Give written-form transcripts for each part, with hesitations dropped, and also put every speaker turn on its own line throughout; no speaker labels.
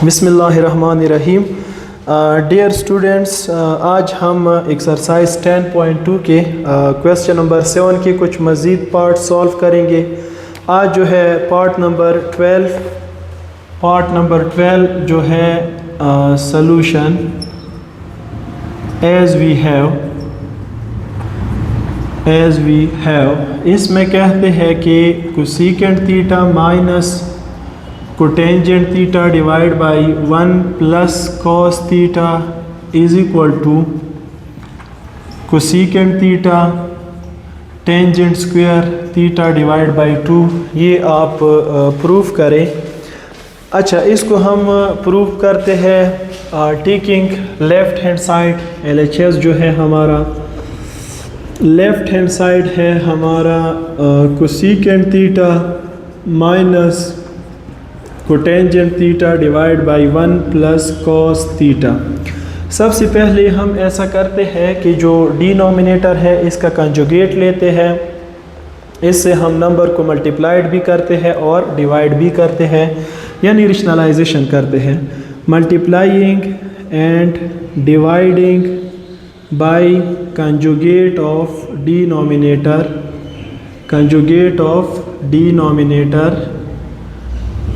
बिस्मिल्लाहिर्रहमानिर्रहीम। Dear students, आज हम एक्सरसाइज 10.2 के क्वेश्चन नंबर 7 के कुछ मज़ीद पार्ट सॉल्व करेंगे। आज जो है पार्ट नंबर 12 जो है सॉल्यूशन एज वी हैव इसमें कहते हैं कि cosecant theta minus cotangent theta divide by 1 plus cos theta is equal to cosecant theta tangent square theta divide by 2। ये आप प्रूफ करें। अच्छा, इसको हम प्रूफ करते हैं taking left hand side. LHS जो है हमारा लेफ़्ट हैंड साइड है हमारा cosecant theta minus cotangent theta divide by 1 plus cos theta. सबसे पहले हम ऐसा करते हैं कि जो डिनोमिनेटर है इसका कंजुगेट लेते हैं। इससे हम नंबर को मल्टीप्लाइड भी करते हैं और डिवाइड भी करते हैं, यानी रेशनलाइजेशन करते हैं। Multiplying and dividing by conjugate of denominator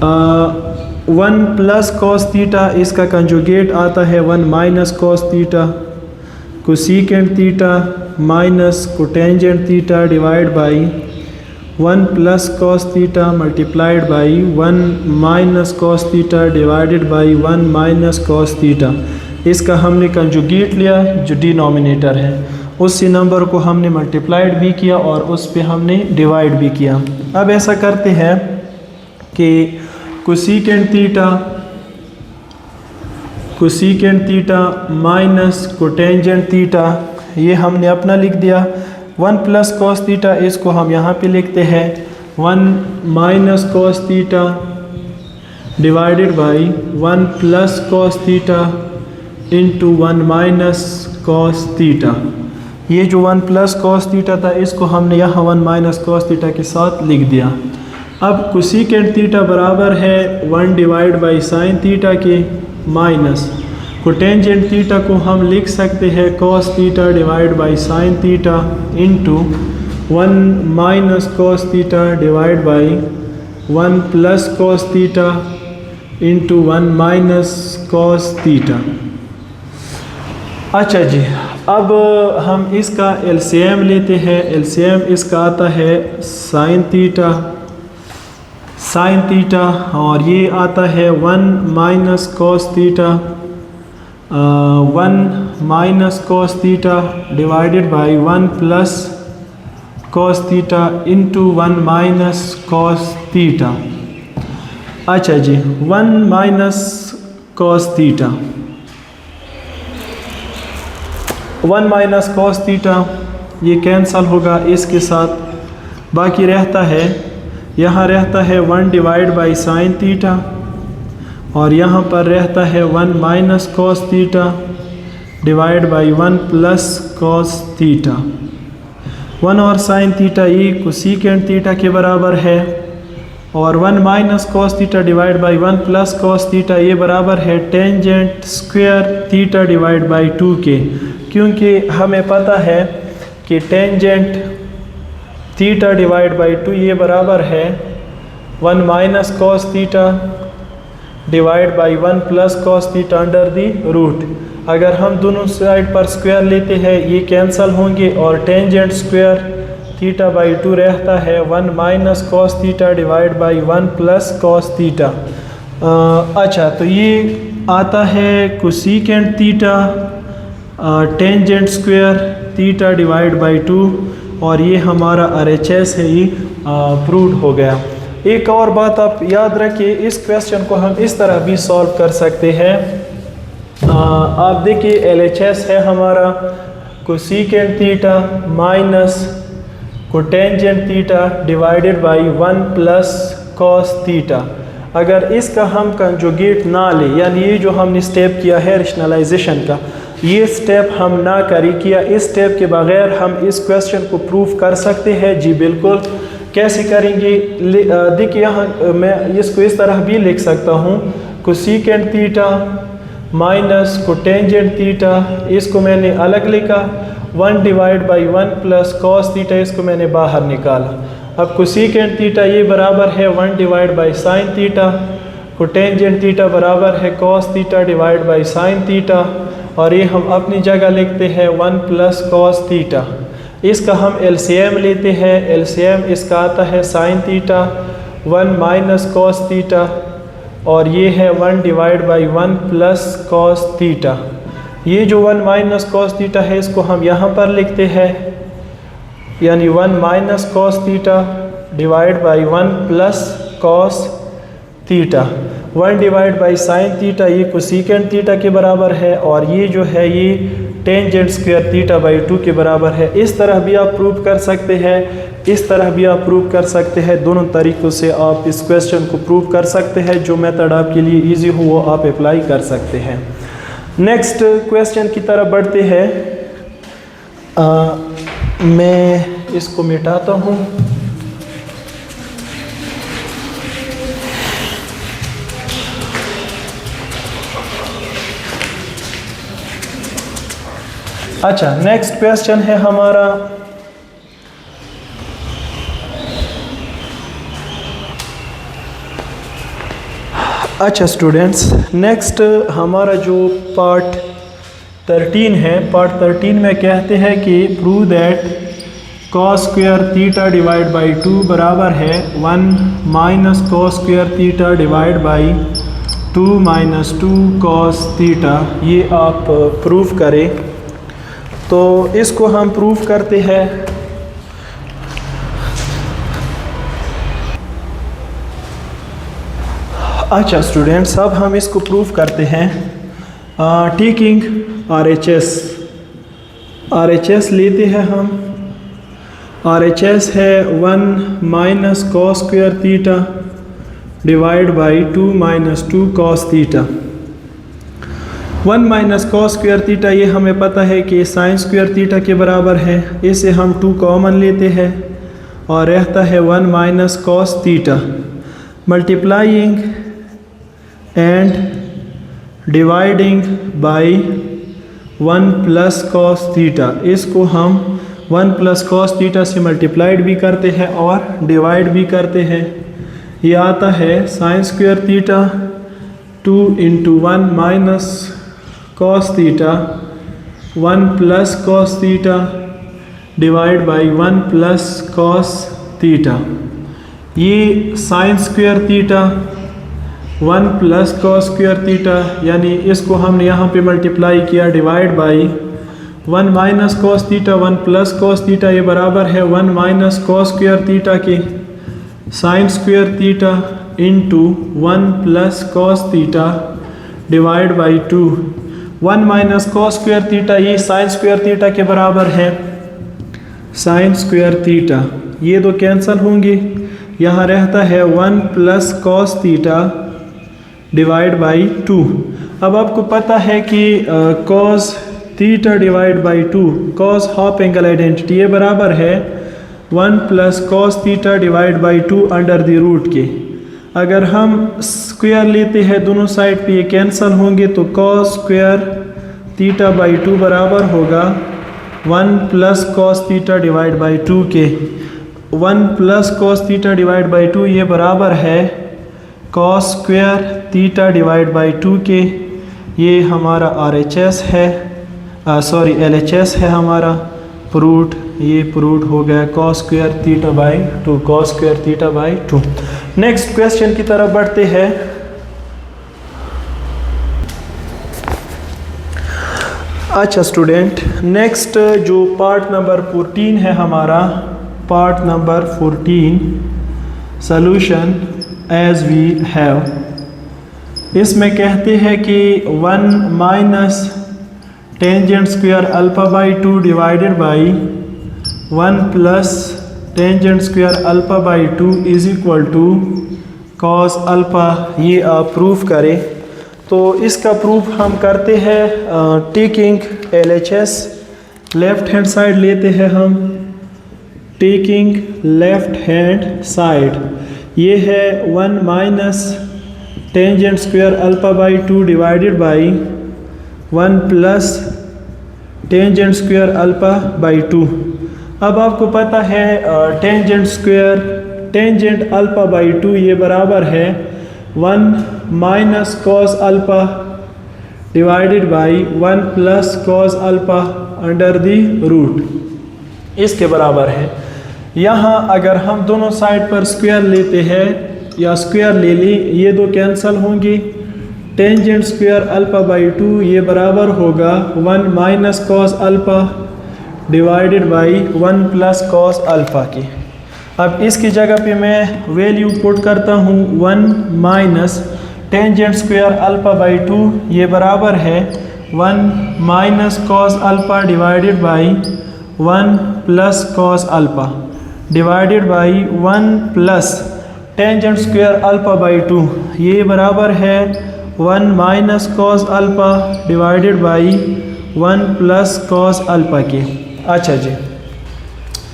1 plus cos theta, इसका कंजुगेट आता है 1 minus cos theta. Cosecant theta minus cotangent theta divide by 1 plus cos theta multiplied by 1 minus cos theta divided by 1 minus cos theta. इसका हमने conjugate लिया जो denominator है, उसी number को हमने मल्टीप्लाइड भी किया और उस पे हमने डिवाइड भी किया। अब ऐसा करते हैं कि cosecant theta minus cotangent theta, ये हमने अपना लिख दिया। 1 प्लस कॉस थीटा, इसको हम यहाँ पे लिखते हैं 1 minus cos theta divided by 1 plus cos theta into 1 minus cos theta. ये जो 1 प्लस कॉस थीटा था इसको हमने यहाँ 1 माइनस कॉस थीटा के साथ लिख दिया। अब कोसेकेंट थीटा बराबर है 1 डिवाइड बाई साइन थीटा के माइनस कोटेंजेंट थीटा को हम लिख सकते हैं cos theta divide by sine theta into 1 minus cos theta divide by 1 plus cos theta into 1 minus cos theta. अच्छा जी, अब हम इसका LCM लेते हैं। LCM इसका आता है साइन थीटा और ये आता है 1 minus cos theta 1 minus cos theta divided by 1 plus cos theta into 1 minus cos theta. अच्छा जी, 1 minus cos theta 1 minus cos theta ये कैंसल होगा इसके साथ, बाकी रहता है यहाँ रहता है 1 डिवाइड बाई साइन थीटा और यहाँ पर रहता है 1 minus cos theta divide by 1 plus cos theta. 1 और साइन थीटा ये कोसेकेंट थीटा के बराबर है और 1 minus cos theta divide by 1 plus cos theta ये बराबर है tangent square theta divide by 2 के, क्योंकि हमें पता है कि टेंजेंट थीटा डिवाइड बाई 2 ये बराबर है 1 minus cos theta divide by 1 plus cos theta under the root. अगर हम दोनों साइड पर स्क्वायर लेते हैं ये कैंसल होंगे और टेंजेंट स्क्वायर थीटा बाई 2 रहता है 1 minus cos theta divide by 1 plus cos theta. अच्छा, तो ये आता है cosecant theta tangent square theta divide by 2 और ये हमारा RHS है, ये प्रूव हो गया। एक और बात आप याद रखिए, इस क्वेश्चन को हम इस तरह भी सॉल्व कर सकते हैं। आप देखिए LHS है हमारा cosecant theta minus cotangent theta divided by 1 plus cos theta. अगर इसका हम कंजुगेट ना ले, यानी ये जो हमने स्टेप किया है रेशनलाइजेशन का, ये स्टेप हम ना करें किया, इस स्टेप के बगैर हम इस क्वेश्चन को प्रूफ कर सकते हैं। जी बिल्कुल। कैसे करेंगे? देखिए यहाँ मैं इसको इस तरह भी लिख सकता हूँ, cosecant theta minus cotangent theta, इसको मैंने अलग लिखा। 1 divide by 1 plus cos theta, इसको मैंने बाहर निकाला। अब कोसेकेंट थीटा ये बराबर है 1 divide by sine theta, cotangent theta बराबर है cos theta divide by sine theta, और ये हम अपनी जगह लिखते हैं 1 प्लस कॉस थीटा। इसका हम एलसीएम लेते हैं। एलसीएम इसका आता है sine theta 1 minus cos theta, और ये है 1 divide by 1 plus cos theta. ये जो 1 माइनस कॉस थीटा है इसको हम यहाँ पर लिखते हैं, यानी 1 minus cos theta divide by 1 plus cos theta. 1 divide by sine theta ये कोसेकेंट थीटा के बराबर है, और ये जो है ये टेंजेंट स्क्वायर थीटा बाई 2 के बराबर है। इस तरह भी आप प्रूव कर सकते हैं, इस तरह भी आप प्रूव कर सकते हैं। दोनों तरीक़ों से आप इस क्वेश्चन को प्रूव कर सकते हैं। जो मेथड आपके लिए इजी हो वो आप अप्लाई कर सकते हैं। नेक्स्ट क्वेश्चन की तरफ बढ़ते हैं। मैं इसको मिटाता हूँ। अच्छा, नेक्स्ट क्वेश्चन है हमारा अच्छा स्टूडेंट्स, नेक्स्ट हमारा जो पार्ट 13 है, पार्ट 13 में कहते हैं कि prove that cos square theta divide by 2 बराबर है 1 minus cos square theta divide by 2 minus 2 cos theta. ये आप प्रूव करें। तो इसको हम प्रूव करते हैं। अच्छा स्टूडेंट्स, अब हम इसको प्रूव करते हैं टेकिंग RHS लेते हैं हम। RHS है 1 minus cos square theta divide by 2 minus 2 cos theta. 1 minus cos square theta ये हमें पता है कि साइन स्क्वायर थीटा के बराबर है। इसे हम 2 कॉमन लेते हैं और रहता है 1 minus cos theta multiplying and dividing by 1 plus cos theta. इसको हम 1 प्लस कॉस थीटा से मल्टीप्लाइड भी करते हैं और डिवाइड भी करते हैं। ये आता है sine square theta 2 into 1 minus cos theta 1 plus cos theta divide by 1 plus cos theta. ये sine square theta 1 plus cos square theta, यानी इसको हमने यहाँ पे मल्टीप्लाई किया divide by 1 minus cos theta 1 plus cos theta. ये बराबर है 1 माइनस कॉस स्क्वायर थीटा के sine square theta into 1 plus cos theta divide by 2। 1 minus cos square theta ये साइन स्क्वायर थीटा के बराबर है साइन स्क्वायर थीटा। ये दो कैंसिल होंगे, यहाँ रहता है 1 plus cos theta divide by 2। अब आपको पता है कि cos theta divide by 2 cos half angle identity ये बराबर है 1 plus cos theta divide by 2 under the root के। अगर हम स्क्वायर लेते हैं दोनों साइड पे ये कैंसिल होंगे, तो कॉस स्क्वायर थीटा बाई 2 बराबर होगा 1 plus cos theta divide by 2 के। 1 plus cos theta divide by 2 ये बराबर है cos square theta divide by 2 के। ये हमारा RHS है, सॉरी LHS है हमारा प्रूट। ये प्रूट हो गया cos square theta by 2, cos square theta by 2। Next question की तरफ बढ़ते हैं। अच्छा स्टूडेंट, नेक्स्ट जो पार्ट नंबर 14 है हमारा, part number 14 solution as we have. इसमें कहते हैं कि 1 minus tangent square alpha by 2 divided by 1 plus tangent square alpha by 2 is equal to cos alpha. ये आप प्रूफ करें। तो इसका प्रूफ हम करते हैं taking LHS, left hand side लेते हैं हम, टेकिंग लेफ़्ट हैंड साइड। ये है 1 minus tangent square alpha by 2 divided by 1 plus tangent square alpha by 2। अब आपको पता है tangent square tangent alpha by 2 ये बराबर है 1 minus cos alpha divided by 1 plus cos alpha under the root, इसके बराबर है। यहाँ अगर हम दोनों साइड पर स्क्वायर लेते हैं या स्क्वायर ले ली, ये दो कैंसिल होंगी। टेंजेंट स्क्वायर अल्फा बाई 2 ये बराबर होगा 1 minus cos alpha divided by 1 plus cos alpha की। अब इसकी जगह पे मैं वैल्यू पुट करता हूँ 1 minus tangent square alpha by 2 ये बराबर है 1 minus cos alpha divided by 1 plus cos alpha divided by 1 plus tangent square alpha by 2 ये बराबर है 1 minus cos alpha divided by 1 plus cos alpha की। अच्छा जी,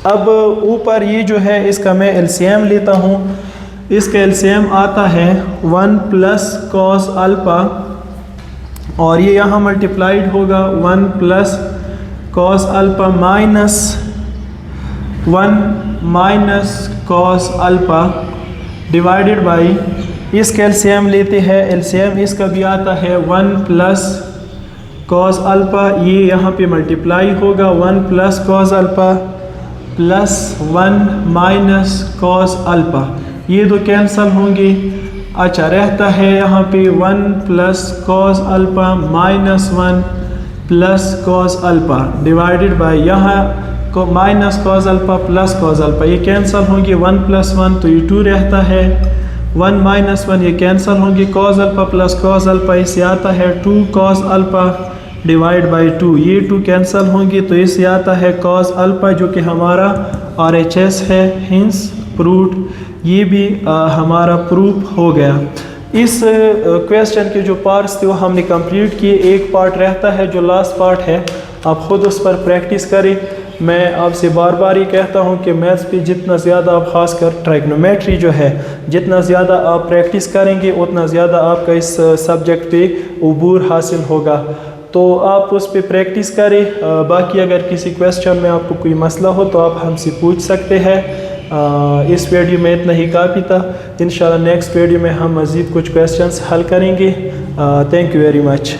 अब ऊपर ये जो है इसका मैं एलसीएम लेता हूँ। इसका एलसीएम आता है 1 प्लस कॉस अल्फा और ये यहाँ मल्टीप्लाइड होगा 1 plus cos alpha minus 1 minus cos alpha divided by, इसका एलसीएम लेते हैं। एलसीएम इसका भी आता है 1 प्लस कॉस अल्फा, ये यहाँ पे मल्टीप्लाई होगा 1 plus cos alpha plus 1 minus cos alpha, ये दो कैंसिल होंगे। अच्छा, रहता है यहाँ पे 1 plus cos alpha minus 1 plus cos alpha divided by यहाँ को minus cos alpha plus cos alpha, ये कैंसिल होंगे 1 प्लस 1 तो ये 2 रहता है। 1 माइनस 1 ये कैंसिल होंगे, cos alpha plus cos alpha इससे आता है 2 कॉस अल्फा डिवाइड बाई 2, ये 2 कैंसिल होंगे तो इससे आता है कॉस अल्फा जो कि हमारा RHS है, हिंस प्रूफ, ये भी हमारा प्रूफ हो गया। इस क्वेश्चन के जो पार्ट्स थे वो हमने कंप्लीट किए। एक पार्ट रहता है जो लास्ट पार्ट है, आप ख़ुद उस पर प्रैक्टिस करें। मैं आपसे बार बार ये कहता हूँ कि मैथ्स पे जितना ज़्यादा आप ख़ासकर ट्राइग्नोमेट्री जो है जितना ज़्यादा आप प्रैक्टिस करेंगे उतना ज़्यादा आपका इस सब्जेक्ट पे उबूर हासिल होगा, तो आप उस पे प्रैक्टिस करें। बाकी अगर किसी क्वेश्चन में आपको कोई मसला हो तो आप हमसे पूछ सकते हैं। इस वीडियो में इतना ही काफ़ी था। इंशाल्लाह नेक्स्ट वीडियो में हम मज़ीद कुछ क्वेश्चंस हल करेंगे। Thank you very much.